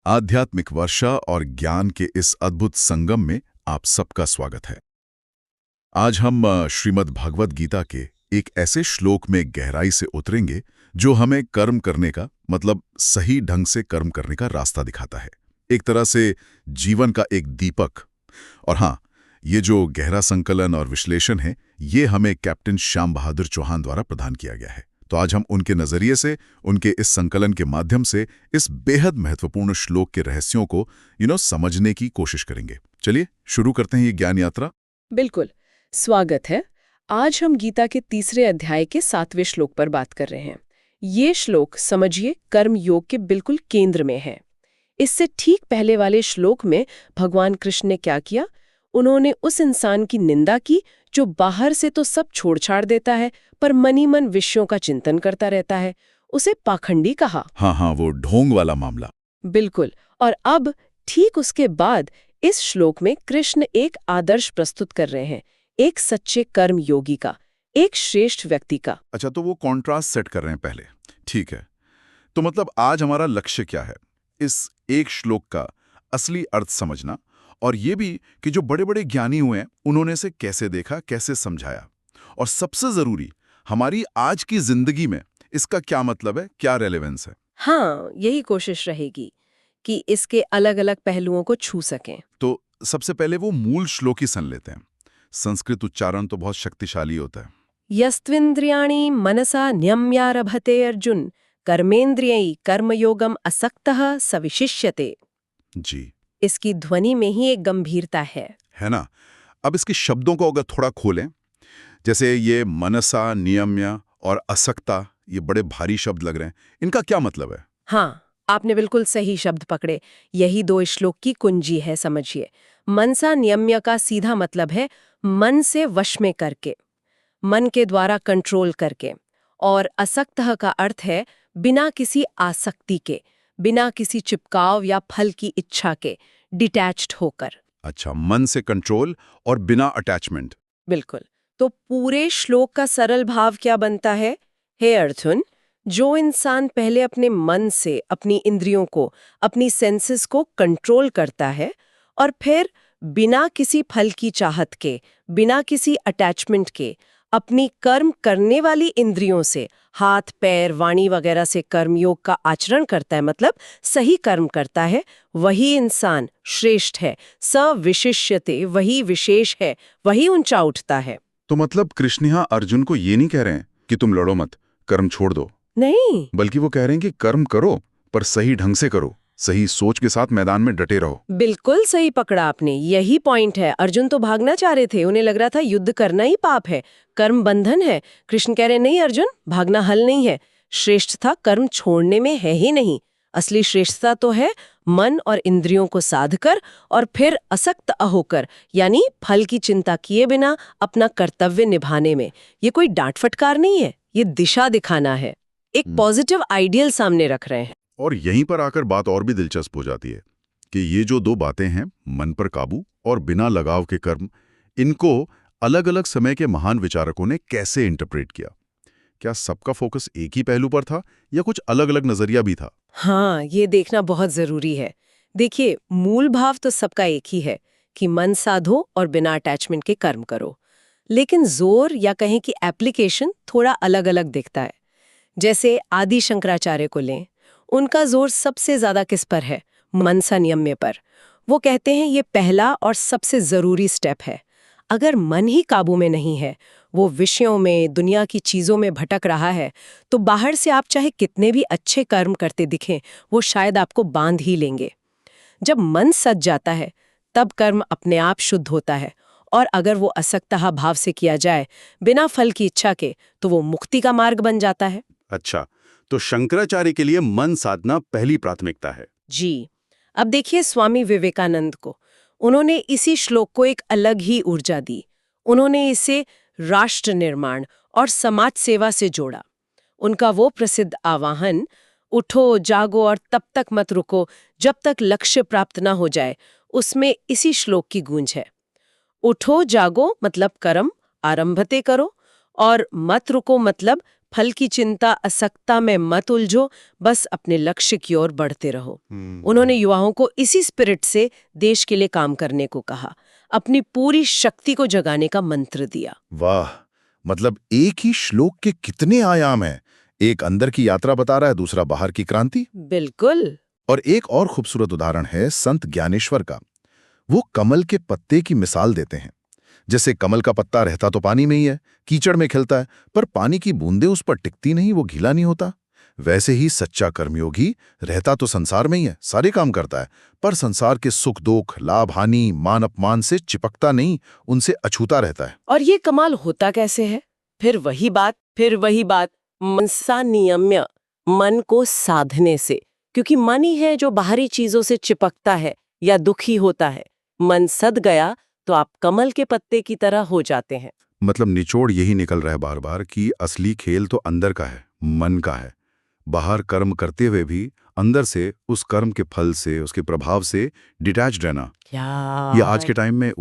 आध्यात्मिक वर्षा और ज्ञान के इस अद्भुत संगम में आप सबका स्वागत है। आज हम श्रीमद् भागवत गीता के एक ऐसे श्लोक में गहराई से उतरेंगे जो हमें कर्म करने का मतलब सही ढंग से कर्म करने का रास्ता दिखाता है, एक तरह से जीवन का एक दीपक। और हाँ, ये जो गहरा संकलन और विश्लेषण है, ये हमें कैप्टन श्याम बहादुर चौहान द्वारा प्रदान किया गया है। तो आज हम उनके नजरिए से, उनके इस संकलन के माध्यम से इस बेहद महत्वपूर्ण श्लोक के रहस्यों को समझने की कोशिश करेंगे। चलिए शुरू करते हैं ये ज्ञान यात्रा। बिल्कुल, स्वागत है। आज हम गीता के तीसरे अध्याय के 7वें श्लोक पर बात कर रहे हैं। ये श्लोक समझिए कर्म योग के बिल्कुल केंद्र में है। इससे ठीक पहले वाले श्लोक में भगवान कृष्ण ने क्या किया? उन्होंने उस इंसान की निंदा की जो बाहर से तो सब छोड़-छाड़ देता है पर मनी मन विषयों का चिंतन करता रहता है। उसे पाखंडी कहा। हाँ, वो ढोंग वाला मामला। बिल्कुल। और अब ठीक उसके बाद इस श्लोक में कृष्ण एक आदर्श प्रस्तुत कर रहे हैं, एक सच्चे कर्म योगी का, एक श्रेष्ठ व्यक्ति का। अच्छा, तो वो कॉन्ट्रास्ट सेट कर रहे हैं पहले। ठीक है, तो मतलब आज हमारा लक्ष्य क्या है? इस एक श्लोक का असली अर्थ समझना, और ये भी कि जो बड़े बड़े ज्ञानी हुए हैं उन्होंने इसे कैसे देखा, कैसे समझाया, और सबसे जरूरी हमारी आज की जिंदगी में इसका क्या मतलब है, क्या रेलेवेंस है। हाँ, यही कोशिश रहेगी कि इसके अलग अलग पहलुओं को छू सकें। तो सबसे पहले वो मूल श्लोक ही सुन लेते हैं। संस्कृत उच्चारण तो बहुत शक्तिशाली होता है। यस्त्विन्द्रियाणि मनसा न्यम्यारभते अर्जुन कर्मेन्द्रियैः कर्मयोगम असक्तः स विशिष्यते। जी, इसकी ध्वनि में ही एक गंभीरता है ना? अब इसके शब्दों को अगर थोड़ा खोलें, जैसे ये मनसा, नियम्य और असक्ता, ये बड़े भारी शब्द लग रहे हैं। इनका क्या मतलब है? हाँ, आपने बिल्कुल सही शब्द पकड़े। यही दो श्लोक की कुंजी है, समझिए। मनसा नियम्य का सीधा मतलब है मन से वश में करके, मन के द्वारा कंट्रोल करके, और असक्तः का अर्थ है बिना किसी आसक्ति के, बिना किसी चिपकाव या फल की इच्छा के, डिटैच्ड होकर। अच्छा, मन से कंट्रोल और बिना अटैचमेंट। बिल्कुल। तो पूरे श्लोक का सरल भाव क्या बनता है? हे अर्जुन, जो इंसान पहले अपने मन से अपनी इंद्रियों को, अपनी सेंसेस को कंट्रोल करता है और फिर बिना किसी फल की चाहत के, बिना किसी अटैचमेंट के अपनी कर्म करने वाली इंद्रियों से, हाथ, पैर, वाणी वगैरह से कर्मयोग का आचरण करता है, मतलब सही कर्म करता है, वही इंसान श्रेष्ठ है। स विशिष्यते, वही विशेष है, वही ऊंचा उठता है। तो मतलब कृष्ण यहाँ अर्जुन को ये नहीं कह रहे हैं कि तुम लड़ो मत, कर्म छोड़ दो, नहीं, बल्कि वो कह रहे हैं कि कर्म करो पर सही ढंग से करो, सही सोच के साथ मैदान में डटे रहो। बिल्कुल सही पकड़ा आपने, यही पॉइंट है। अर्जुन तो भागना चाह रहे थे, उन्हें लग रहा था युद्ध करना ही पाप है, कर्म बंधन है। कृष्ण कह रहे नहीं अर्जुन, भागना हल नहीं है। श्रेष्ठता कर्म छोड़ने में है ही नहीं। असली श्रेष्ठता तो है मन और इंद्रियों को साध कर और फिर असक्त होकर, यानी फल की चिंता किए बिना अपना कर्तव्य निभाने में। ये कोई डांट फटकार नहीं है, ये दिशा दिखाना है, एक पॉजिटिव आइडियल सामने रख रहे हैं। और यहीं पर आकर बात और भी दिलचस्प हो जाती है कि ये जो दो बातें हैं, मन पर काबू और बिना लगाव के कर्म, इनको अलग अलग समय के महान विचारकों ने कैसे इंटरप्रेट किया? क्या सबका फोकस एक ही पहलू पर था या कुछ अलग अलग नजरिया भी था? हाँ, ये देखना बहुत जरूरी है। देखिए, मूल भाव तो सबका एक ही है कि मन साधो और बिना अटैचमेंट के कर्म करो, लेकिन जोर या कहें कि एप्लीकेशन थोड़ा अलग अलग दिखता है। जैसे आदि शंकराचार्य को लें, उनका जोर सबसे ज्यादा किस पर है? मनसा नियम्य पर। वो कहते हैं ये पहला और सबसे जरूरी स्टेप है। अगर मन ही काबू में नहीं है, वो विषयों में, दुनिया की चीजों में भटक रहा है, तो बाहर से आप चाहे कितने भी अच्छे कर्म करते दिखें, वो शायद आपको बांध ही लेंगे। जब मन सज जाता है, तब कर्म अपने आप शुद्ध होता है, और अगर वो असक्तः भाव से किया जाए, बिना फल की इच्छा के, तो वो मुक्ति का मार्ग बन जाता है। अच्छा, तो शंकराचार्य के लिए मन साधना पहली प्राथमिकता है। जी। अब देखिए स्वामी विवेकानंद को, उन्होंने इसी श्लोक को एक अलग ही ऊर्जा दी। उन्होंने इसे राष्ट्र निर्माण और समाज सेवा से जोड़ा। उनका वो प्रसिद्ध आह्वान, उठो जागो और तब तक मत रुको जब तक लक्ष्य प्राप्त न हो जाए, उसमें इसी श्लोक की गूंज है। उठो जागो मतलब कर्म आरंभते करो, और मत रुको मतलब फल की चिंता, असक्ता में मत उलझो, बस अपने लक्ष्य की ओर बढ़ते रहो। उन्होंने युवाओं को इसी स्पिरिट से देश के लिए काम करने को कहा, अपनी पूरी शक्ति को जगाने का मंत्र दिया। वाह, मतलब एक ही श्लोक के कितने आयाम हैं। एक अंदर की यात्रा बता रहा है, दूसरा बाहर की क्रांति। बिल्कुल। और एक और खूबसूरत उदाहरण है संत ज्ञानेश्वर का। वो कमल के पत्ते की मिसाल देते हैं। जैसे कमल का पत्ता रहता तो पानी में ही है, कीचड़ में खिलता है, पर पानी की बूंदें उस पर टिकती नहीं, वो गीला नहीं होता। वैसे ही सच्चा कर्मयोगी रहता तो संसार में ही है, सारे काम करता है, पर संसार के सुख दुख, लाभ हानि, मान अपमान से चिपकता नहीं, उनसे अछूता रहता है। और ये कमाल होता कैसे है? फिर वही बात, मनसा नियम्य, मन को साधने से। क्योंकि मन ही है जो बाहरी चीजों से चिपकता है या दुखी होता है। मन सद गया तो आप कमल के पत्ते की तरह हो जाते हैं। मतलब निचोड़ यही निकल रहा है बार बार कि असली खेल तो अंदर का है, मन का है। बाहर कर्म करते हुए भी अंदर से उस कर्म के फल से, उसके प्रभाव से डिटैच्ड रहना, ये आज के टाइम में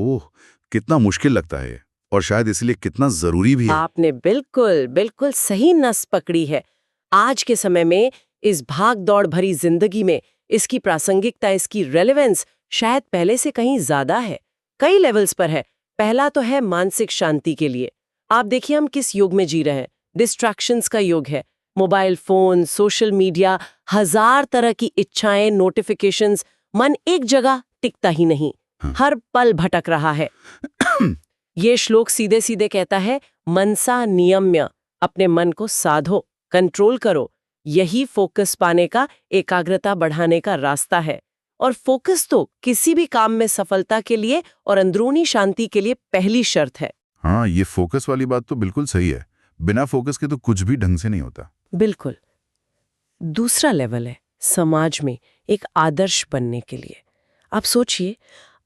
कितना मुश्किल लगता है, और शायद इसलिए कितना जरूरी भी है। आपने बिल्कुल सही नस पकड़ी है। आज के समय में, इस भाग दौड़ भरी जिंदगी में इसकी प्रासंगिकता, इसकी रेलेवेंस शायद पहले से कहीं ज्यादा है। कई लेवल्स पर है। पहला तो है मानसिक शांति के लिए। आप देखिए हम किस युग में जी रहे हैं। डिस्ट्रैक्शंस का युग है। मोबाइल फोन, सोशल मीडिया, हजार तरह की इच्छाएं, नोटिफिकेशंस, मन एक जगह टिकता ही नहीं, हर पल भटक रहा है। ये श्लोक सीधे सीधे कहता है, मनसा नियम्य, अपने मन को साधो, कंट्रोल करो। यही फोकस पाने का, एकाग्रता बढ़ाने का रास्ता है। और फोकस तो किसी भी काम में सफलता के लिए और अंदरूनी शांति के लिए पहली शर्त है। हाँ, ये फोकस वाली बात तो बिल्कुल सही है। बिना फोकस के तो कुछ भी ढंग से नहीं होता। बिल्कुल। दूसरा लेवल है समाज में एक आदर्श बनने के लिए। आप सोचिए,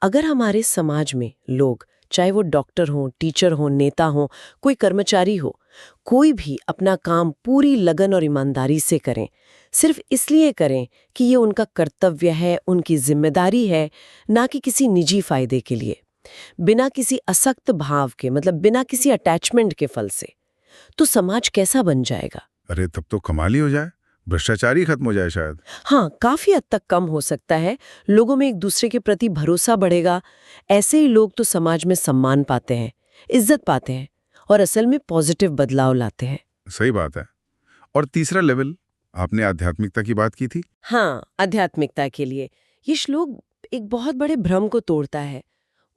अगर हमारे समाज में लोग, चाहे वो डॉक्टर हो, टीचर हो, नेता हो, कोई कर्मचारी हो, कोई भी अपना काम पूरी लगन और ईमानदारी से करें, सिर्फ इसलिए करें कि ये उनका कर्तव्य है, उनकी जिम्मेदारी है, ना कि किसी निजी फायदे के लिए, बिना किसी असक्त भाव के, मतलब बिना किसी अटैचमेंट के फल से, तो समाज कैसा बन जाएगा? अरे तब तो कमाल ही हो जाए, भ्रष्टाचार ही खत्म हो जाए शायद। हाँ, काफी हद तक कम हो सकता है। लोगों में एक दूसरे के प्रति भरोसा बढ़ेगा। ऐसे ही लोग तो समाज में सम्मान पाते हैं, इज्जत पाते हैं और असल में पॉजिटिव बदलाव लाते हैं। सही बात है। और तीसरा लेवल, आपने आध्यात्मिकता की बात की थी। हाँ, आध्यात्मिकता के लिए ये श्लोक एक बहुत बड़े भ्रम को तोड़ता है।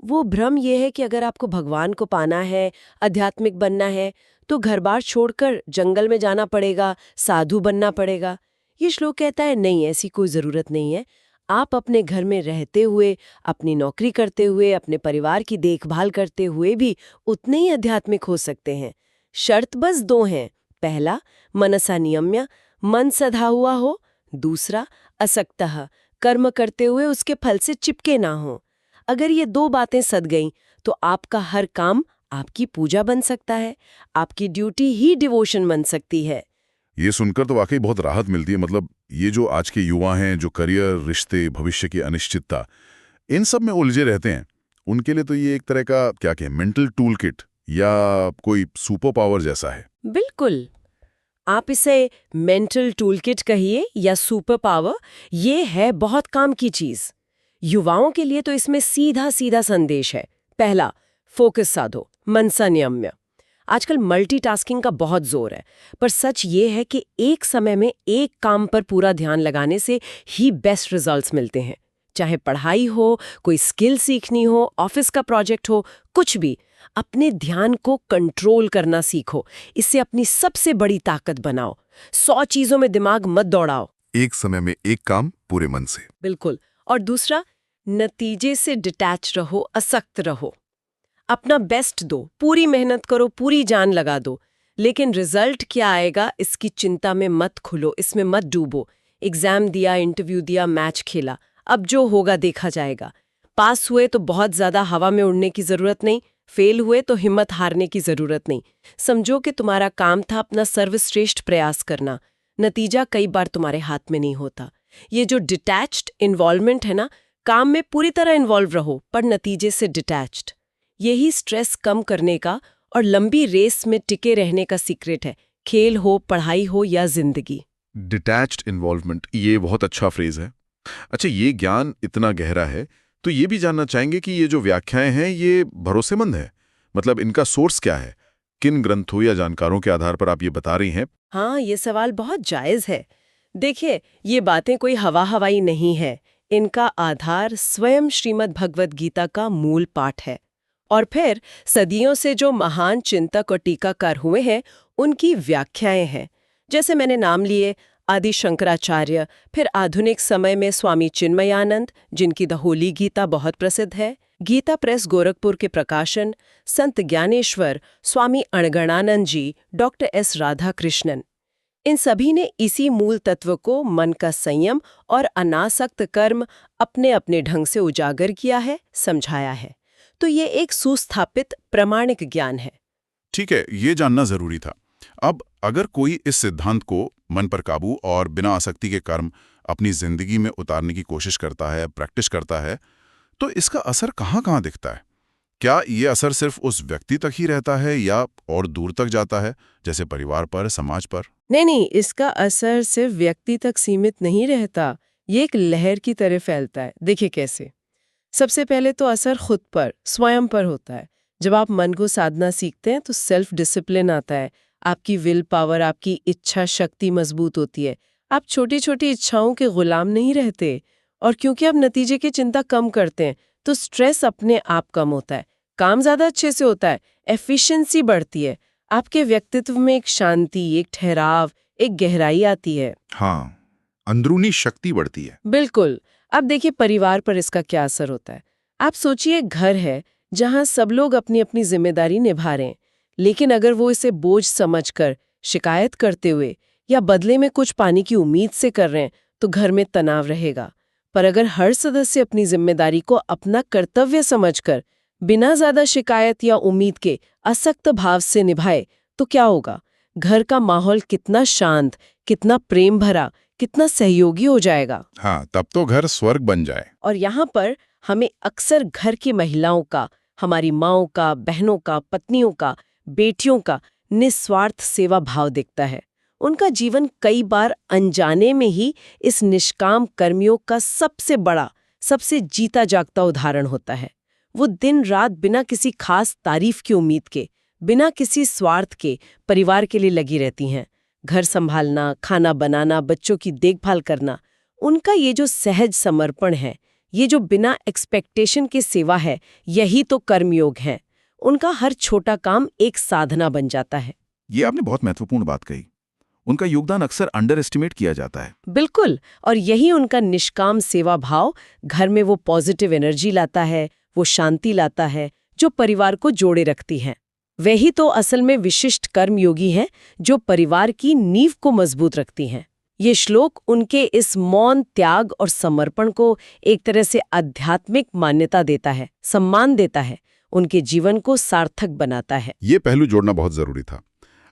वो भ्रम ये है कि अगर आपको भगवान को पाना है, आध्यात्मिक बनना है, तो घर बार छोड़कर जंगल में जाना पड़ेगा, साधु बनना पड़ेगा। ये श्लोक कहता है नहीं, ऐसी कोई जरूरत नहीं है। आप अपने घर में रहते हुए, अपनी नौकरी करते हुए, अपने परिवार की देखभाल करते हुए भी उतने ही आध्यात्मिक हो सकते हैं। शर्त बस दो हैं। पहला, मनसा नियम्य, मन सधा हुआ हो। दूसरा, असक्तः, कर्म करते हुए उसके फल से चिपके ना हो। अगर ये दो बातें सद गईं, तो आपका हर काम आपकी पूजा बन सकता है, आपकी ड्यूटी ही डिवोशन बन सकती है। ये सुनकर तो वाकई बहुत राहत मिलती है। मतलब ये जो आज के युवा हैं, जो करियर, रिश्ते, भविष्य की अनिश्चितता, इन सब में उलझे रहते हैं, उनके लिए तो ये एक तरह का क्या कहें, मेंटल टूल किट या कोई सुपर पावर जैसा है। बिल्कुल, आप इसे मेंटल टूलकिट कहिए या सुपर पावर, ये है बहुत काम की चीज। युवाओं के लिए तो इसमें सीधा सीधा संदेश है। पहला, फोकस साधो, मनसा नियम्य। आजकल मल्टीटास्किंग का बहुत जोर है, पर सच ये है कि एक समय में एक काम पर पूरा ध्यान लगाने से ही बेस्ट रिजल्ट्स मिलते हैं। चाहे पढ़ाई हो, कोई स्किल सीखनी हो, ऑफिस का प्रोजेक्ट हो, कुछ भी, अपने ध्यान को कंट्रोल करना सीखो। इससे अपनी सबसे बड़ी ताकत बनाओ। 100 चीजों में दिमाग मत दौड़ाओ। एक समय में एक काम पूरे मन से। बिल्कुल। और दूसरा, नतीजे से डिटैच रहो, असक्त रहो। अपना बेस्ट दो, पूरी मेहनत करो, पूरी जान लगा दो, लेकिन रिजल्ट क्या आएगा इसकी चिंता में मत खुलो, इसमें मत डूबो। एग्जाम दिया, इंटरव्यू दिया, मैच खेला, अब जो होगा देखा जाएगा। पास हुए तो बहुत ज्यादा हवा में उड़ने की जरूरत नहीं, फेल हुए तो हिम्मत हारने की जरूरत नहीं। समझो कि तुम्हारा काम था अपना सर्वश्रेष्ठ प्रयास करना। नतीजा कई बार तुम्हारे हाथ में नहीं होता। ये जो डिटैच्ड इन्वॉल्वमेंट है ना, काम में पूरी तरह इन्वॉल्व रहो पर नतीजे से डिटैच्ड, यही स्ट्रेस कम करने का और लंबी रेस में टिके रहने का सीक्रेट है खेल हो, पढ़ाई हो या जिंदगी। डिटैच्ड इन्वॉल्वमेंट, ये बहुत अच्छा फ्रेज है। अच्छा, ये ज्ञान इतना गहरा है तो ये भी जानना चाहेंगे कि ये जो व्याख्याएं हैं ये भरोसेमंद है? मतलब इनका सोर्स क्या है? किन ग्रंथों या जानकारों के आधार पर आप ये बता रही हैं? हाँ, ये सवाल बहुत जायज है। देखिए, ये बातें कोई हवा हवाई नहीं है। इनका आधार स्वयं श्रीमद् भगवद गीता का मूल पाठ है। और फिर सदियों से जो महान चिंतक और टीकाकार हुए हैं, उनकी व्याख्याएं हैं। जैसे मैंने नाम लिए आदि शंकराचार्य, फिर आधुनिक समय में स्वामी चिन्मयानंद, जिनकी द होली गीता बहुत प्रसिद्ध है, गीता प्रेस गोरखपुर के प्रकाशन, संत ज्ञानेश्वर, स्वामी अणगणानंद जी, डॉक्टर एस राधाकृष्णन। इन सभी ने इसी मूल तत्व को, मन का संयम और अनासक्त कर्म, अपने अपने ढंग से उजागर किया है, समझाया है। तो ये एक सुस्थापित प्रामाणिक ज्ञान है। ठीक है, ये जानना जरूरी था। अब अगर कोई इस सिद्धांत को मन पर काबू और बिना आसक्ति के कर्म अपनी जिंदगी में उतारने की कोशिश करता है, प्रैक्टिस करता है, तो इसका असर कहाँ-कहाँ दिखता है? क्या ये असर सिर्फ उस व्यक्ति तक ही रहता है या और दूर तक जाता है, जैसे परिवार पर, समाज पर? नहीं, इसका असर सिर्फ व्यक्ति तक सीमित नहीं रहता। ये एक लहर की तरह फैलता है। देखिए कैसे। सबसे पहले तो असर खुद पर, स्वयं पर होता है। जब आप मन को साधना सीखते हैं तो सेल्फ डिसिप्लिन आता है। आपकी विल पावर, आपकी इच्छा शक्ति मजबूत होती है। आप छोटी छोटी इच्छाओं के गुलाम नहीं रहते। और क्योंकि आप नतीजे की चिंता कम करते हैं तो स्ट्रेस अपने आप कम होता है, काम ज्यादा अच्छे से होता है, एफिशिएंसी बढ़ती है, आपके व्यक्तित्व में एक शांति, एक ठहराव, एक गहराई आती है। हाँ, अंदरूनी शक्ति बढ़ती है। बिल्कुल। अब देखिए परिवार पर इसका क्या असर होता है। आप सोचिए, घर है जहां सब लोग अपनी अपनी जिम्मेदारी निभा रहे हैं, लेकिन अगर वो इसे बोझ समझकर, शिकायत करते हुए या बदले में कुछ पाने की उम्मीद से कर रहे हैं तो घर में तनाव रहेगा। पर अगर हर सदस्य अपनी जिम्मेदारी को अपना कर्तव्य समझकर, बिना ज्यादा शिकायत या उम्मीद के असक्त भाव से निभाए तो क्या होगा? घर का माहौल कितना शांत, कितना प्रेम भरा, कितना सहयोगी हो जाएगा। हाँ, तब तो घर स्वर्ग बन जाए। और यहाँ पर हमें अक्सर घर की महिलाओं का, हमारी माँओं का, बहनों का, पत्नियों का, बेटियों का निस्वार्थ सेवा भाव दिखता है। उनका जीवन कई बार अनजाने में ही इस निष्काम कर्मियों का सबसे बड़ा, सबसे जीता जागता उदाहरण होता है। वो दिन रात बिना किसी खास तारीफ की उम्मीद के, बिना किसी स्वार्थ के परिवार के लिए लगी रहती हैं। घर संभालना, खाना बनाना, बच्चों की देखभाल करना, उनका ये जो सहज समर्पण है, ये जो बिना एक्सपेक्टेशन के सेवा है, यही तो कर्मयोग है। उनका हर छोटा काम एक साधना बन जाता है। ये आपने बहुत महत्वपूर्ण बात कही। उनका योगदान अक्सर अंडर एस्टिमेट किया जाता है। बिल्कुल। और यही उनका निष्काम सेवा भाव घर में वो पॉजिटिव एनर्जी लाता है, वो शांति लाता है जो परिवार को जोड़े रखती है। वही तो असल में विशिष्ट कर्मयोगी हैं जो परिवार की नींव को मजबूत रखती हैं। ये श्लोक उनके इस मौन त्याग और समर्पण को एक तरह से आध्यात्मिक मान्यता देता है, सम्मान देता है, उनके जीवन को सार्थक बनाता है। ये पहलू जोड़ना बहुत जरूरी था।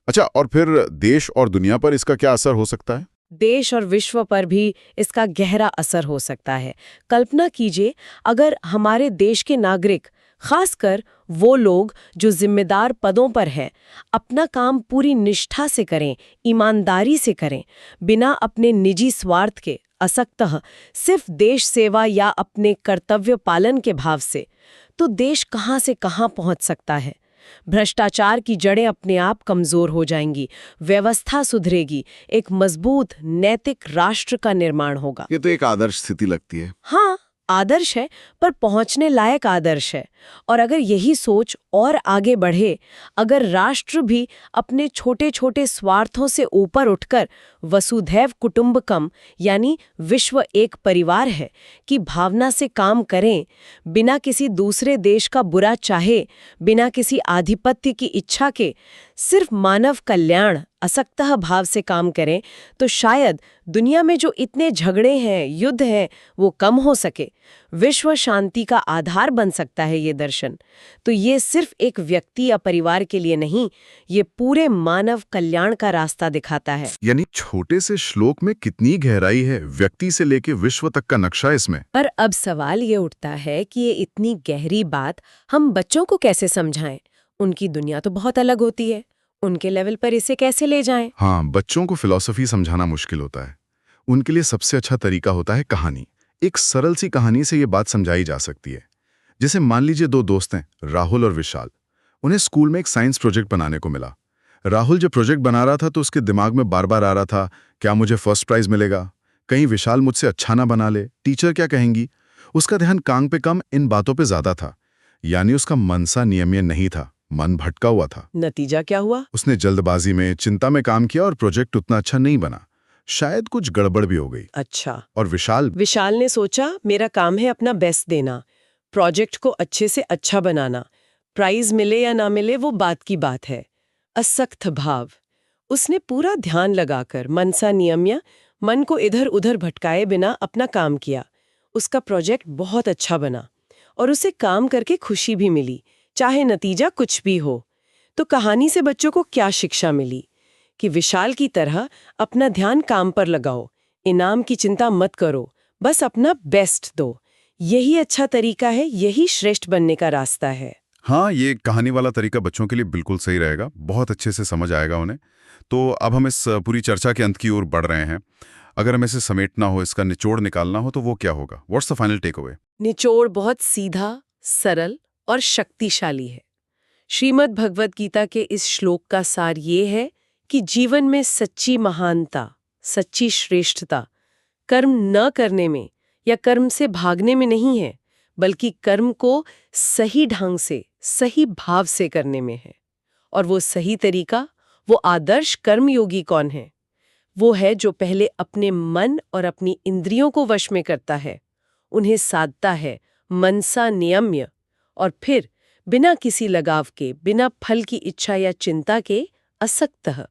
अच्छा, और फिर देश और दुनिया पर इसका क्या असर हो सकता है? देश और विश्व पर भी इसका गहरा असर हो सकता है। कल्पना कीजिए, अगर हमारे देश के नागरिक, खासकर वो लोग जो जिम्मेदार पदों पर हैं, अपना काम पूरी निष्ठा से करें, ईमानदारी से करें, बिना अपने निजी स्वार्थ के, असक्तः सिर्फ देश सेवा या अपने कर्तव्य पालन के भाव से, तो देश कहाँ से कहाँ पहुँच सकता है। भ्रष्टाचार की जड़ें अपने आप कमजोर हो जाएंगी, व्यवस्था सुधरेगी, एक मजबूत नैतिक राष्ट्र का निर्माण होगा। ये तो एक आदर्श स्थिति लगती है। हाँ, आदर्श है, पर पहुंचने लायक आदर्श है। और अगर यही सोच और आगे बढ़े, अगर राष्ट्र भी अपने छोटे छोटे स्वार्थों से ऊपर उठकर वसुधैव कुटुंबकम यानी विश्व एक परिवार है की भावना से काम करें, बिना किसी दूसरे देश का बुरा चाहे, बिना किसी आधिपत्य की इच्छा के, सिर्फ मानव कल्याण असक्तः भाव से काम करें, तो शायद दुनिया में जो इतने झगड़े हैं, युद्ध हैं, वो कम हो सके। विश्व शांति का आधार बन सकता है ये दर्शन। तो ये सिर्फ एक व्यक्ति या परिवार के लिए नहीं, ये पूरे मानव कल्याण का रास्ता दिखाता है। यानी छोटे से श्लोक में कितनी गहराई है, व्यक्ति से लेके विश्व तक का नक्शा इसमें। पर अब सवाल ये उठता है कि ये इतनी गहरी बात हम बच्चों को कैसे समझाएं? उनकी दुनिया तो बहुत अलग होती है। उनके लेवल पर इसे कैसे ले जाएं? हाँ, बच्चों को फिलॉसफी समझाना मुश्किल होता है। उनके लिए सबसे अच्छा तरीका होता है कहानी। एक सरल सी कहानी से ये बात समझाई जा सकती है। जैसे मान लीजिए दो दोस्त हैं, राहुल और विशाल। उन्हें स्कूल में एक साइंस प्रोजेक्ट बनाने को मिला। राहुल जब प्रोजेक्ट बना रहा था तो उसके दिमाग में बार बार आ रहा था, क्या मुझे फर्स्ट प्राइज मिलेगा, कहीं विशाल मुझसे अच्छा ना बना ले, टीचर क्या कहेंगी। उसका ध्यान काम पे कम, इन बातों पे ज्यादा था। यानी उसका मन सा नियमित नहीं था, मन भटका हुआ था। नतीजा क्या हुआ? उसने जल्दबाजी में, चिंता में काम किया और प्रोजेक्ट उतना अच्छा नहीं बना। शायद कुछ गड़बड़ भी हो गई। अच्छा। और विशाल ने सोचा मेरा काम है अपना बेस्ट देना, प्रोजेक्ट को अच्छे से अच्छा बनाना, प्राइज मिले या ना मिले वो बात की बात है। असक्त भाव। उसने पूरा ध्यान लगाकर मनसा नियम्य, मन को इधर उधर भटकाए बिना अपना काम किया। उसका प्रोजेक्ट बहुत अच्छा बना और उसे काम करके खुशी भी मिली, चाहे नतीजा कुछ भी हो। तो कहानी से बच्चों को क्या शिक्षा मिली? कि विशाल की तरह अपना ध्यान काम पर लगाओ, इनाम की चिंता मत करो, बस अपना बेस्ट दो। यही अच्छा तरीका है, यही श्रेष्ठ बनने का रास्ता है। हाँ, ये कहानी वाला तरीका बच्चों के लिए बिल्कुल सही रहेगा, बहुत अच्छे से समझ आएगा उन्हें। तो अब हम इस पूरी चर्चा के अंत की ओर बढ़ रहे हैं। अगर हमें इसे समेटना हो, इसका निचोड़ निकालना हो, तो वो क्या होगा? What's the final takeaway? निचोड़ बहुत सीधा, सरल और शक्तिशाली है। श्रीमद् भगवद गीता के इस श्लोक का सार ये है कि जीवन में सच्ची महानता, सच्ची श्रेष्ठता कर्म न करने में या कर्म से भागने में नहीं है, बल्कि कर्म को सही ढंग से, सही भाव से करने में है। और वो सही तरीका, वो आदर्श कर्मयोगी कौन है? वो है जो पहले अपने मन और अपनी इंद्रियों को वश में करता है, उन्हें साधता है मनसा नियम्य, और फिर बिना किसी लगाव के, बिना फल की इच्छा या चिंता के असक्तः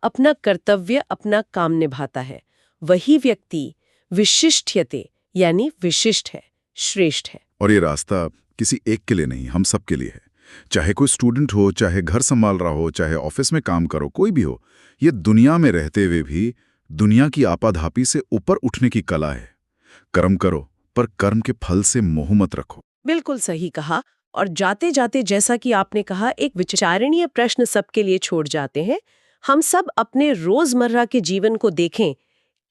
अपना कर्तव्य, अपना काम निभाता है। वही व्यक्ति विशिष्टयते यानी विशिष्ट है, श्रेष्ठ है। और ये रास्ता किसी एक के लिए नहीं, हम सब के लिए है। चाहे कोई स्टूडेंट हो, चाहे घर संभाल रहा हो, चाहे ऑफिस में काम करो, कोई भी हो, ये दुनिया में रहते हुए भी दुनिया की आपाधापी से ऊपर उठने की कला है। कर्म करो, पर कर्म के फल से मोह मत रखो। बिल्कुल सही कहा। और जाते जाते, जैसा कि आपने कहा, एक विचारणीय प्रश्न सबके लिए छोड़ जाते हैं। हम सब अपने रोजमर्रा के जीवन को देखें।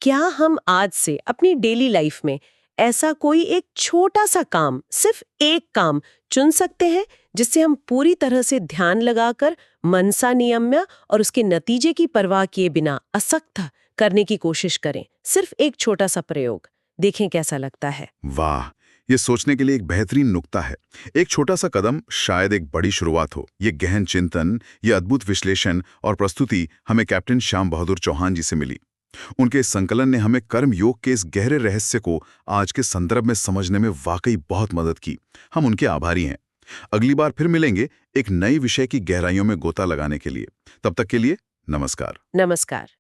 क्या हम आज से अपनी डेली लाइफ में ऐसा कोई एक छोटा सा काम, सिर्फ एक काम चुन सकते हैं जिससे हम पूरी तरह से ध्यान लगाकर मनसा नियम्य और उसके नतीजे की परवाह किए बिना असक्त करने की कोशिश करें? सिर्फ एक छोटा सा प्रयोग, देखें कैसा लगता है। वाह, ये सोचने के लिए एक बेहतरीन नुक्ता है। एक छोटा सा कदम शायद एक बड़ी शुरुआत हो। ये गहन चिंतन, ये अद्भुत विश्लेषण और प्रस्तुति हमें कैप्टन श्याम बहादुर चौहान जी से मिली। उनके इस संकलन ने हमें कर्म योग के इस गहरे रहस्य को आज के संदर्भ में समझने में वाकई बहुत मदद की। हम उनके आभारी हैं। अगली बार फिर मिलेंगे एक नई विषय की गहराइयों में गोता लगाने के लिए। तब तक के लिए नमस्कार। नमस्कार।